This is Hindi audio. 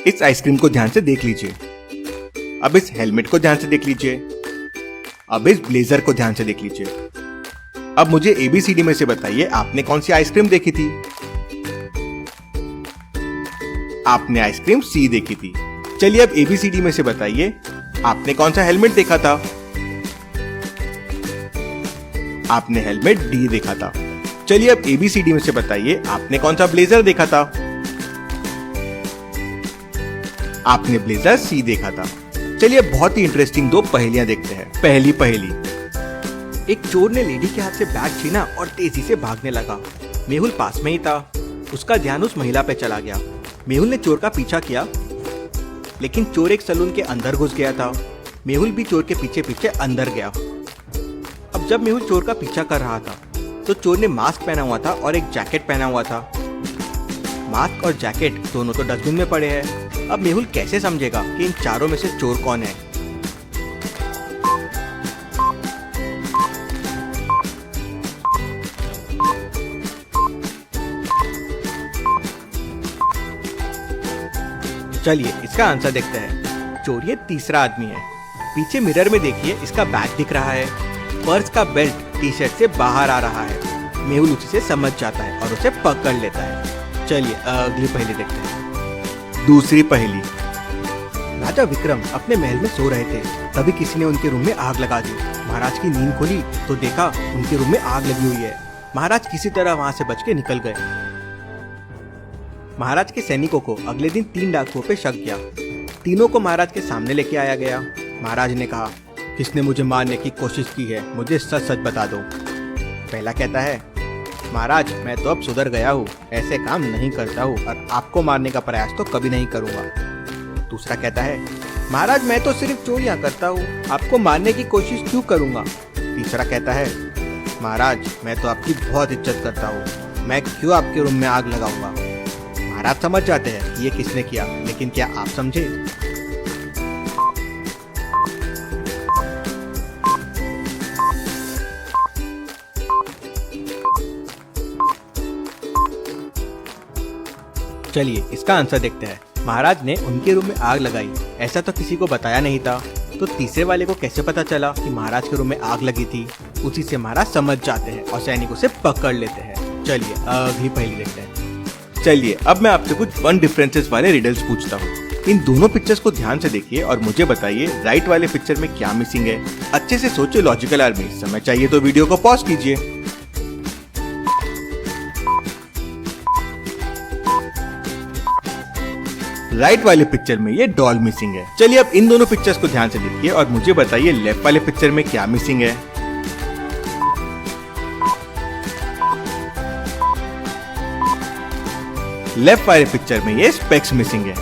इस आइसक्रीम को ध्यान से देख लीजिए। अब इस हेलमेट को ध्यान से देख लीजिए। अब इस ब्लेजर को ध्यान से देख लीजिए। अब मुझे ABCD में से बताइए, आपने कौन सी आइसक्रीम देखी थी? आपने आइसक्रीम C देखी थी। चलिए अब ABCD में से बताइए, आपने कौन सा हेलमेट देखा था? आपने हेलमेट D देखा था। चलिए अब ABCD में से बताइए, आपने कौन सा ब्लेजर देखा था? आपने ब्लेजर C देखा था। चलिए बहुत ही इंटरेस्टिंग दो पहेलियां देखते हैं। पहली पहेली। एक चोर ने लेडी के हाथ से बैग छीना और तेजी से भागने लगा। मेहुल पास में ही था। उसका ध्यान उस महिला पे चला गया। मेहुल ने चोर का पीछा किया, लेकिन चोर एक सलून के अंदर घुस गया था। मेहुल भी चोर के पीछे पीछे अंदर गया। अब जब मेहुल चोर का पीछा कर रहा था तो चोर ने मास्क पहना हुआ था और एक जैकेट पहना हुआ था। मास्क और जैकेट दोनों तो डस्टबिन में पड़े हैं। अब मेहुल कैसे समझेगा कि इन चारों में से चोर कौन है? चलिए इसका आंसर देखते हैं। चोर ये तीसरा आदमी है। पीछे मिरर में देखिए, इसका बैग दिख रहा है। पर्स का बेल्ट टी-शर्ट से बाहर आ रहा है। मेहुल उसी से समझ जाता है और उसे पकड़ लेता है। चलिए अगली पहेली देखते हैं। दूसरी पहेली। राजा विक्रम अपने महल में सो रहे थे, तभी किसी ने उनके रूम में आग लगा दी। महाराज की नींद खुली तो देखा उनके रूम में आग लगी हुई है। महाराज किसी तरह वहां से बच के निकल गए। महाराज के सैनिकों को अगले दिन 3 डाकुओं पे शक गया। तीनों को महाराज के सामने लेके आया गया। महाराज ने कहा, किसने मुझे मारने की कोशिश की है, मुझे सच सच बता दो। पहला कहता है, महाराज मैं तो अब सुधर गया हूँ, ऐसे काम नहीं करता हूँ और आपको मारने का प्रयास तो कभी नहीं करूँगा। दूसरा कहता है, महाराज मैं तो सिर्फ चोरियाँ करता हूँ, आपको मारने की कोशिश क्यों करूँगा। तीसरा कहता है, महाराज मैं तो आपकी बहुत इज्जत करता हूँ, मैं क्यों आपके रूम में आग लगाऊंगा। महाराज समझ जाते हैं कि ये किसने किया, लेकिन क्या आप समझे? चलिए इसका आंसर देखते हैं। महाराज ने उनके रूम में आग लगाई, ऐसा तो किसी को बताया नहीं था। तो तीसरे वाले को कैसे पता चला कि महाराज के रूम में आग लगी थी? उसी से महाराज समझ जाते हैं और सैनिकों से पकड़ लेते हैं। चलिए अगली पहेली देखते हैं। चलिए अब मैं आपसे कुछ 1 डिफरेंसेस वाले रिडल्स पूछता हूँ। इन दोनों पिक्चर्स को ध्यान से देखिए और मुझे बताइए राइट वाले पिक्चर में क्या मिसिंग है। अच्छे से सोचिए लॉजिकल आर्मी। समय चाहिए तो वीडियो को पॉज कीजिए। राइट वाले पिक्चर में ये डॉल मिसिंग है। चलिए अब इन दोनों पिक्चर्स को ध्यान से देखिए और मुझे बताइए लेफ्ट वाले पिक्चर में क्या मिसिंग है। लेफ्ट वाले पिक्चर में ये स्पेक्स मिसिंग है।